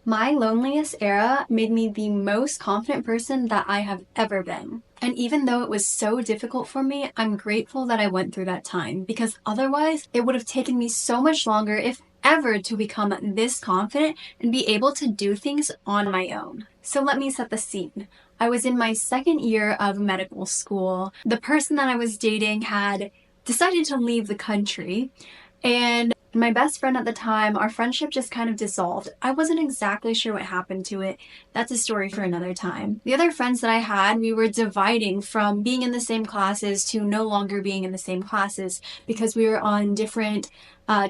My loneliest era made me the most confident person that I have ever been. And even though it was so difficult for me, I'm grateful that I went through that time because otherwise it would have taken me so much longer, if ever, to become this confident and be able to do things on my own. So let me set the scene. I was in my second year of medical school. The person that I was dating had decided to leave the country, and my best friend at the time, our friendship just kind of dissolved. I wasn't exactly sure what happened to it. That's a story for another time. The other friends that I had, we were dividing from being in the same classes to no longer being in the same classes because we were on different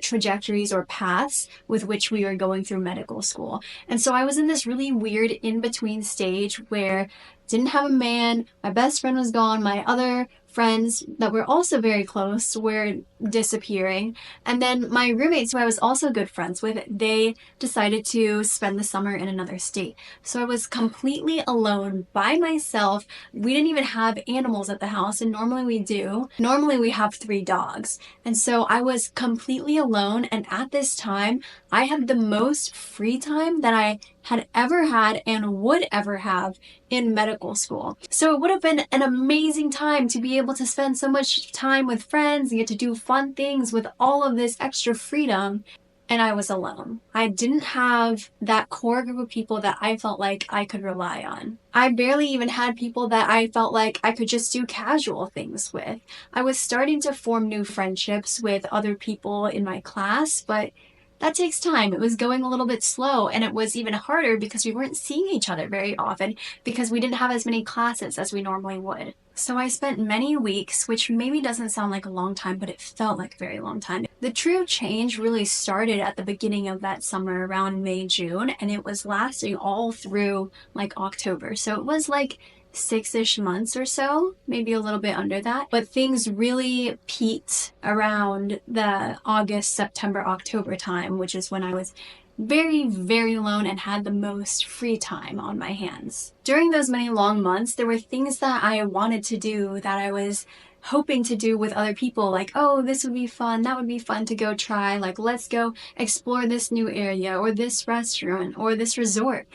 trajectories or paths with which we were going through medical school. And so I was in this really weird in-between stage where didn't have a man, my best friend was gone, my other friends that were also very close were disappearing, and then my roommates, who I was also good friends with, they decided to spend the summer in another state. So I was completely alone by myself. We didn't even have animals at the house, and normally we do. Normally we have 3 dogs. And so I was completely alone, and at this time, I had the most free time that I had ever had and would ever have in medical school. So it would have been an amazing time to be able to spend so much time with friends and get to do fun things with all of this extra freedom. And I was alone. I didn't have that core group of people that I felt like I could rely on. I barely even had people that I felt like I could just do casual things with. I was starting to form new friendships with other people in my class, but that takes time. It was going a little bit slow, and it was even harder because we weren't seeing each other very often because we didn't have as many classes as we normally would. So I spent many weeks, which maybe doesn't sound like a long time, but it felt like a very long time. The true change really started at the beginning of that summer around May, June, and it was lasting all through like October. So it was like 6-ish months or so, maybe a little bit under that. But things really peaked around the August, September, October time, which is when I was very, very alone and had the most free time on my hands. During those many long months, there were things that I wanted to do that I was hoping to do with other people, like, oh, this would be fun, that would be fun to go try, like, let's go explore this new area or this restaurant or this resort.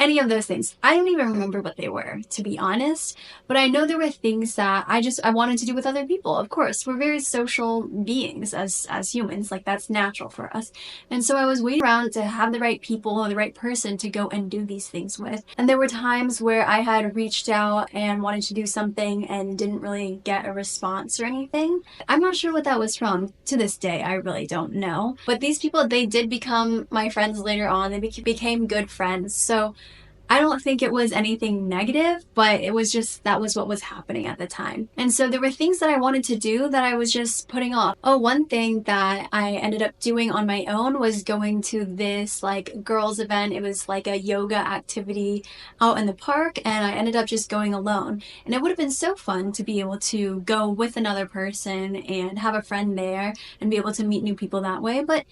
Any of those things. I don't even remember what they were, to be honest, but I know there were things that I wanted to do with other people. Of course, we're very social beings as humans, like that's natural for us. And so I was waiting around to have the right people or the right person to go and do these things with. And there were times where I had reached out and wanted to do something and didn't really get a response or anything. I'm not sure what that was from. To this day, I really don't know. But these people, they did become my friends later on. They became good friends. So I don't think it was anything negative, but it was just, that was what was happening at the time. And so there were things that I wanted to do that I was just putting off. Oh, one thing that I ended up doing on my own was going to this like girls event. It was like a yoga activity out in the park, and I ended up just going alone. And it would have been so fun to be able to go with another person and have a friend there and be able to meet new people that way. But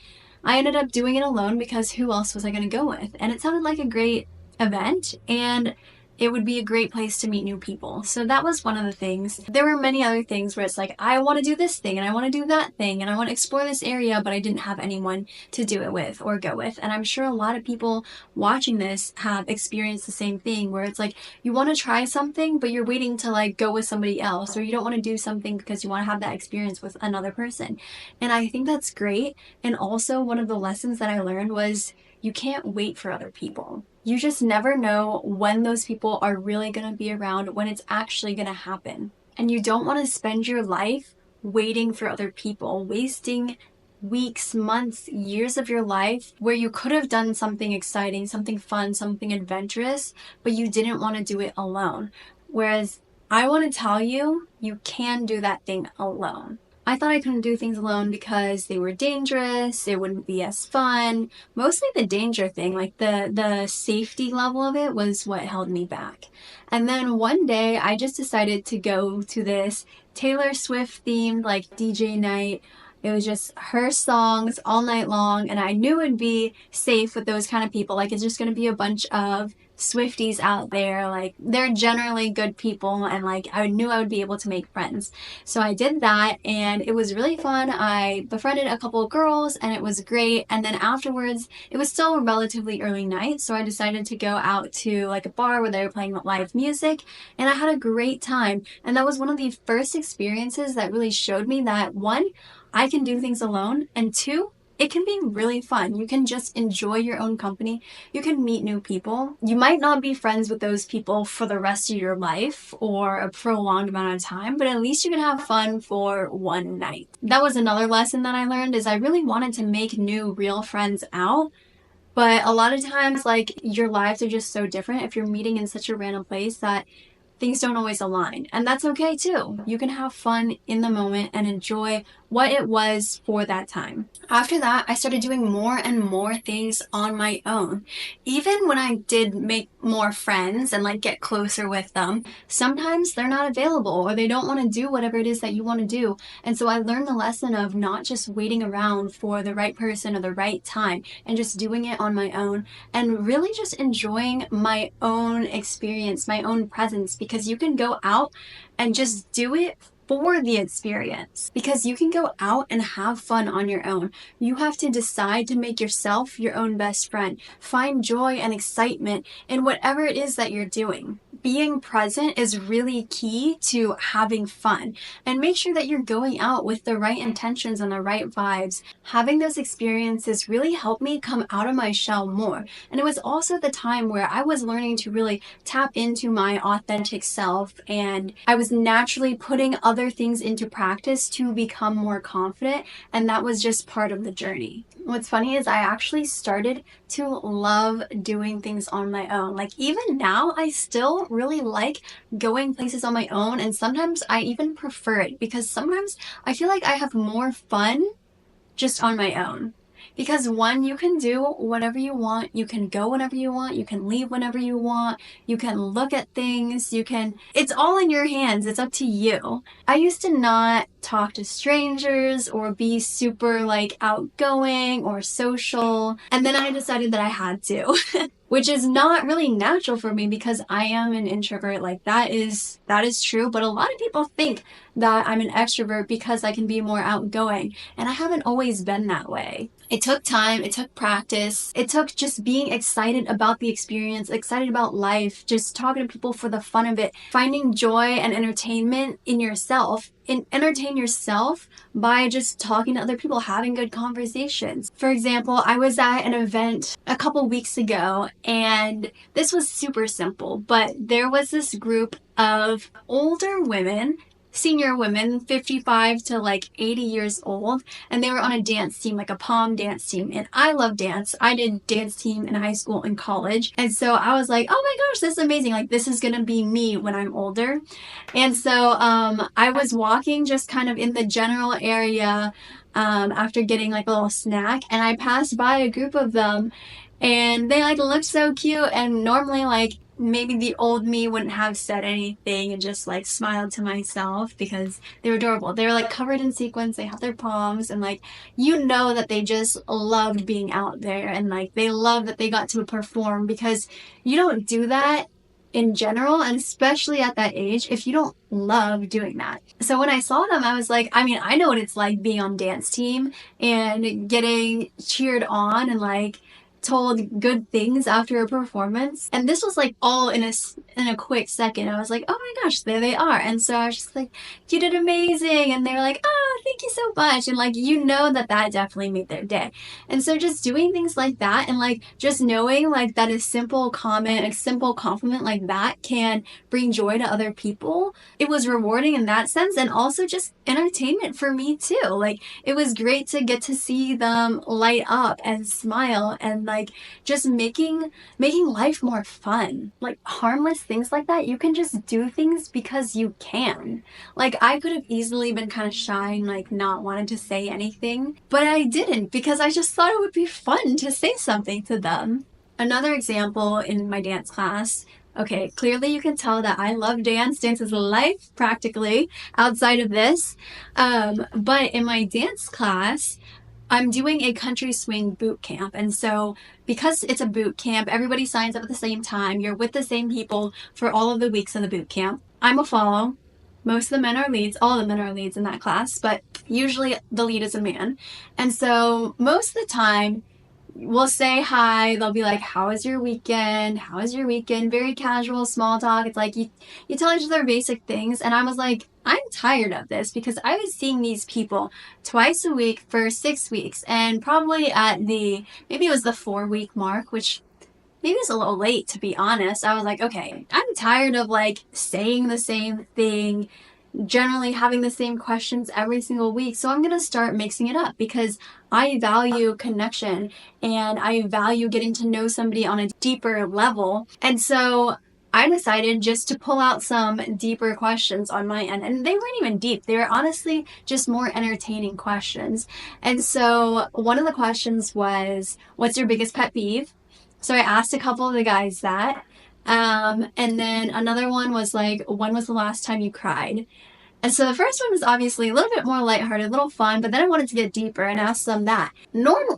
I ended up doing it alone because who else was I going to go with? And it sounded like a great event, and it would be a great place to meet new people. So that was one of the things. There were many other things where it's like, I want to do this thing and I want to do that thing and I want to explore this area, but I didn't have anyone to do it with or go with. And I'm sure a lot of people watching this have experienced the same thing, where it's like you want to try something, but you're waiting to like go with somebody else, or you don't want to do something because you want to have that experience with another person. And I think that's great. And also one of the lessons that I learned was you can't wait for other people. You just never know when those people are really going to be around, when it's actually going to happen. And you don't want to spend your life waiting for other people, wasting weeks, months, years of your life where you could have done something exciting, something fun, something adventurous, but you didn't want to do it alone. Whereas I want to tell you, you can do that thing alone. I thought I couldn't do things alone because they were dangerous, it wouldn't be as fun. Mostly the danger thing, like the safety level of it was what held me back. And then one day I just decided to go to this Taylor Swift themed like DJ night. It was just her songs all night long, and I knew it'd be safe with those kind of people. Like, it's just gonna be a bunch of Swifties out there. Like, they're generally good people, and like I knew I would be able to make friends. So I did that, and it was really fun. I befriended a couple of girls, and it was great. And then afterwards, it was still a relatively early night, so I decided to go out to like a bar where they were playing live music, and I had a great time. And that was one of the first experiences that really showed me that, one, I can do things alone, and two, it can be really fun. You can just enjoy your own company. You can meet new people. You might not be friends with those people for the rest of your life or a prolonged amount of time, but at least you can have fun for one night. That was another lesson that I learned, is I really wanted to make new real friends out. But a lot of times, like, your lives are just so different if you're meeting in such a random place that things don't always align. And that's okay too. You can have fun in the moment and enjoy what it was for that time. After that, I started doing more and more things on my own. Even when I did make more friends and like get closer with them, sometimes they're not available or they don't want to do whatever it is that you want to do. And so I learned the lesson of not just waiting around for the right person or the right time, and just doing it on my own and really just enjoying my own experience, my own presence, because you can go out and just do it for the experience, because you can go out and have fun on your own. You have to decide to make yourself your own best friend. Find joy and excitement in whatever it is that you're doing. Being present is really key to having fun, and make sure that you're going out with the right intentions and the right vibes. Having those experiences really helped me come out of my shell more. And it was also the time where I was learning to really tap into my authentic self, and I was naturally putting other things into practice to become more confident, and that was just part of the journey. What's funny is I actually started to love doing things on my own. Like, even now, I still really like going places on my own, and sometimes I even prefer it, because sometimes I feel like I have more fun just on my own. Because one, you can do whatever you want, you can go whenever you want, you can leave whenever you want, you can look at things, it's all in your hands, it's up to you. I used to not talk to strangers or be super like outgoing or social, and then I decided that I had to. Which is not really natural for me, because I am an introvert. Like, that is true, but a lot of people think that I'm an extrovert because I can be more outgoing, and I haven't always been that way. It took time, it took practice, it took just being excited about the experience, excited about life, just talking to people for the fun of it, finding joy and entertainment in yourself. And entertain yourself by just talking to other people, having good conversations. For example, I was at an event a couple weeks ago, and this was super simple, but there was this group of older women, senior women, 55 to like 80 years old, and they were on a dance team, like a pom dance team. And I love dance. I did dance team in high school and college. And so I was like, oh my gosh, this is amazing. Like, this is gonna be me when I'm older. And so I was walking just kind of in the general area after getting like a little snack, and I passed by a group of them, and they like looked so cute. And normally, like, maybe the old me wouldn't have said anything and just like smiled to myself, because they were adorable. They were like covered in sequins, they have their palms, and like, you know that they just loved being out there, and like they loved that they got to perform, because you don't do that in general, and especially at that age, if you don't love doing that. So when I saw them, I was like, I mean, I know what it's like being on dance team and getting cheered on and like told good things after a performance. And this was like all in a quick second. I was like, oh my gosh, there they are. And so I was just like, you did amazing. And they were like, oh, thank you so much. And like, you know that definitely made their day. And so just doing things like that, and like just knowing like that a simple comment, a simple compliment like that can bring joy to other people, it was rewarding in that sense, and also just entertainment for me too. Like, it was great to get to see them light up and smile, and like just making life more fun. Like, harmless things like that, you can just do things because you can. Like, I could have easily been kind of shy and like not wanted to say anything, but I didn't, because I just thought it would be fun to say something to them. Another example in my dance class, Okay, clearly you can tell that I love dance. Dance is life, practically, outside of this. But in my dance class, I'm doing a country swing boot camp. And so, because it's a boot camp, everybody signs up at the same time. You're with the same people for all of the weeks of the boot camp. I'm a follow. Most of the men are leads. All the men are leads in that class, but usually the lead is a man. And so, most of the time, we'll say hi. They'll be like, "How was your weekend? How was your weekend?" Very casual, small talk. It's like you tell each other basic things. And I was like, I'm tired of this because I was seeing these people twice a week for 6 weeks, and probably at maybe it was the 4 week mark, which maybe it's a little late to be honest. I was like, okay, I'm tired of like saying the same thing, generally having the same questions every single week. So I'm going to start mixing it up because I value connection and I value getting to know somebody on a deeper level. And so I decided just to pull out some deeper questions on my end. And they weren't even deep. They were honestly just more entertaining questions. And so one of the questions was, what's your biggest pet peeve? So I asked a couple of the guys that. And then another one was like, when was the last time you cried? And so the first one was obviously a little bit more lighthearted, a little fun, but then I wanted to get deeper and ask them that.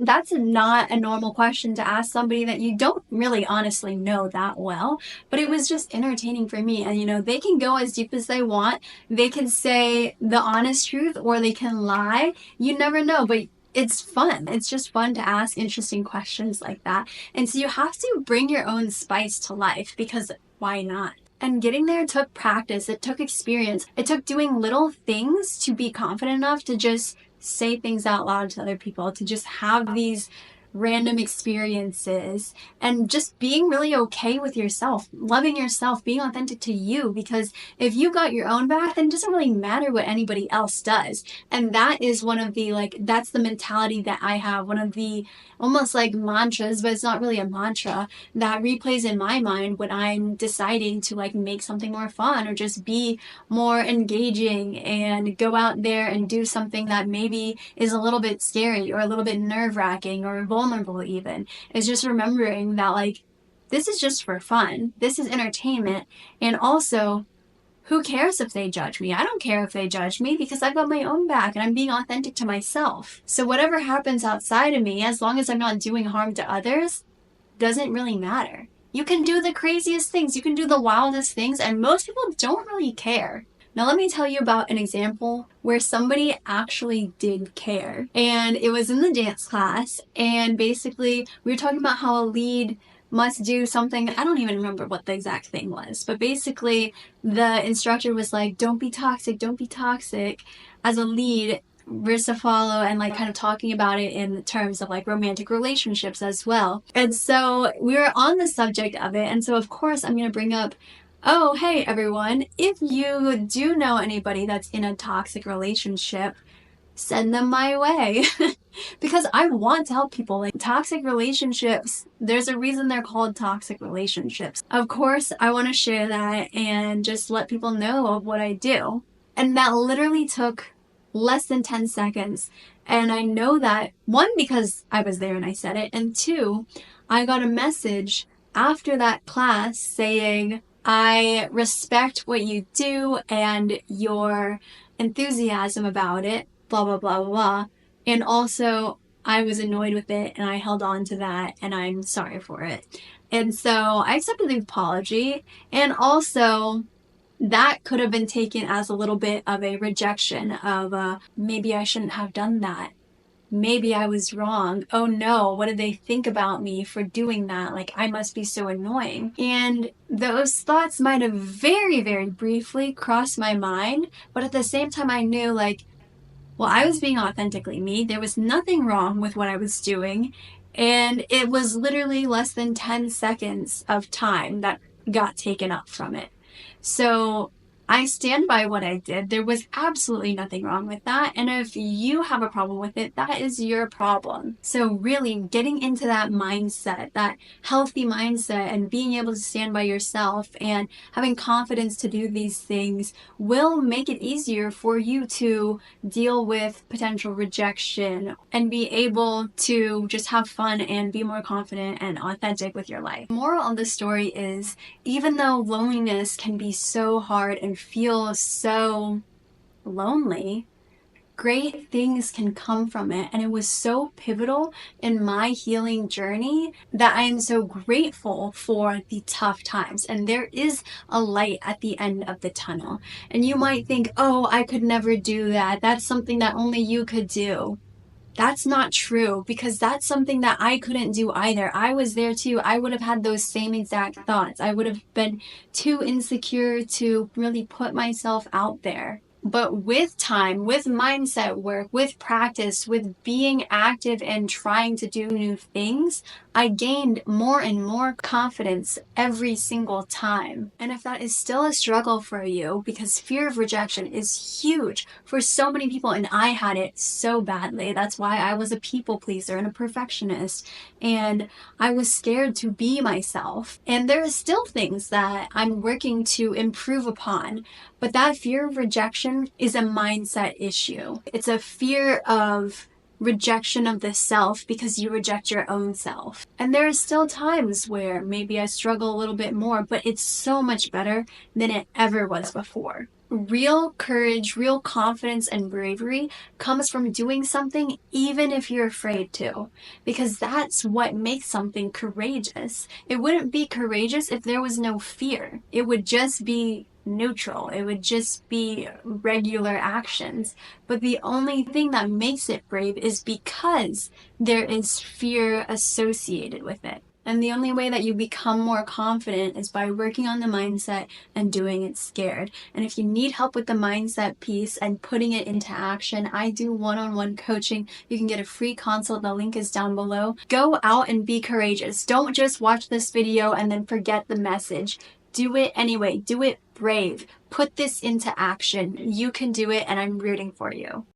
That's not a normal question to ask somebody that you don't really honestly know that well, but it was just entertaining for me. And they can go as deep as they want. They can say the honest truth or they can lie. You never know, but it's fun. It's just fun to ask interesting questions like that. And so you have to bring your own spice to life because why not? And getting there took practice, it took experience, it took doing little things to be confident enough to just say things out loud to other people, to just have these random experiences and just being really okay with yourself, loving yourself, being authentic to you. Because if you got your own back, then it doesn't really matter what anybody else does. And that is one of the that's the mentality that I have, one of the almost like mantras, but it's not really a mantra, that replays in my mind when I'm deciding to make something more fun or just be more engaging and go out there and do something that maybe is a little bit scary or a little bit nerve-wracking or vulnerable even. It's just remembering that this is just for fun. This is entertainment. And also, who cares if they judge me? I don't care if they judge me because I've got my own back and I'm being authentic to myself. So whatever happens outside of me, as long as I'm not doing harm to others, doesn't really matter. You can do the craziest things, you can do the wildest things, and most people don't really care. Now let me tell you about an example where somebody actually did care. And it was in the dance class, and basically we were talking about how a lead must do something. I don't even remember what the exact thing was, but basically the instructor was like, don't be toxic as a lead. We're to follow and kind of talking about it in terms of romantic relationships as well. And so we were on the subject of it, and so of course I'm going to bring up, oh hey everyone, if you do know anybody that's in a toxic relationship, send them my way. Because I want to help people. Toxic relationships, there's a reason they're called toxic relationships. Of course I want to share that and just let people know of what I do. And that literally took less than 10 seconds. And I know that, one, because I was there and I said it, and two, I got a message after that class saying, I respect what you do and your enthusiasm about it, blah, blah, blah, blah, blah. And also, I was annoyed with it and I held on to that and I'm sorry for it. And so I accepted the apology, and also that could have been taken as a little bit of a rejection of maybe I shouldn't have done that. Maybe I was wrong. Oh no, what did they think about me for doing that? I must be so annoying. And those thoughts might have very, very briefly crossed my mind, but at the same time I knew well, I was being authentically me. There was nothing wrong with what I was doing. And it was literally less than 10 seconds of time that got taken up from it. So I stand by what I did. There was absolutely nothing wrong with that. And if you have a problem with it, that is your problem. So really getting into that mindset, that healthy mindset, and being able to stand by yourself and having confidence to do these things will make it easier for you to deal with potential rejection and be able to just have fun and be more confident and authentic with your life. The moral of the story is, even though loneliness can be so hard and feel so lonely, great things can come from it. And it was so pivotal in my healing journey that I am so grateful for the tough times. And there is a light at the end of the tunnel. And you might think, oh, I could never do that. That's something that only you could do. That's not true, because that's something that I couldn't do either. I was there too. I would have had those same exact thoughts. I would have been too insecure to really put myself out there. But with time, with mindset work, with practice, with being active and trying to do new things, I gained more and more confidence every single time. And if that is still a struggle for you, because fear of rejection is huge for so many people, and I had it so badly. That's why I was a people pleaser and a perfectionist, and I was scared to be myself. And there are still things that I'm working to improve upon, but that fear of rejection is a mindset issue. It's a fear of rejection of the self because you reject your own self. And there are still times where maybe I struggle a little bit more, but it's so much better than it ever was before. Real courage, real confidence, and bravery comes from doing something even if you're afraid to, because that's what makes something courageous. It wouldn't be courageous if there was no fear. It would just be neutral. It would just be regular actions. But the only thing that makes it brave is because there is fear associated with it. And the only way that you become more confident is by working on the mindset and doing it scared. And if you need help with the mindset piece and putting it into action, I do one-on-one coaching. You can get a free consult. The link is down below. Go out and be courageous. Don't just watch this video and then forget the message. Do it anyway. Do it brave. Put this into action. You can do it, and I'm rooting for you.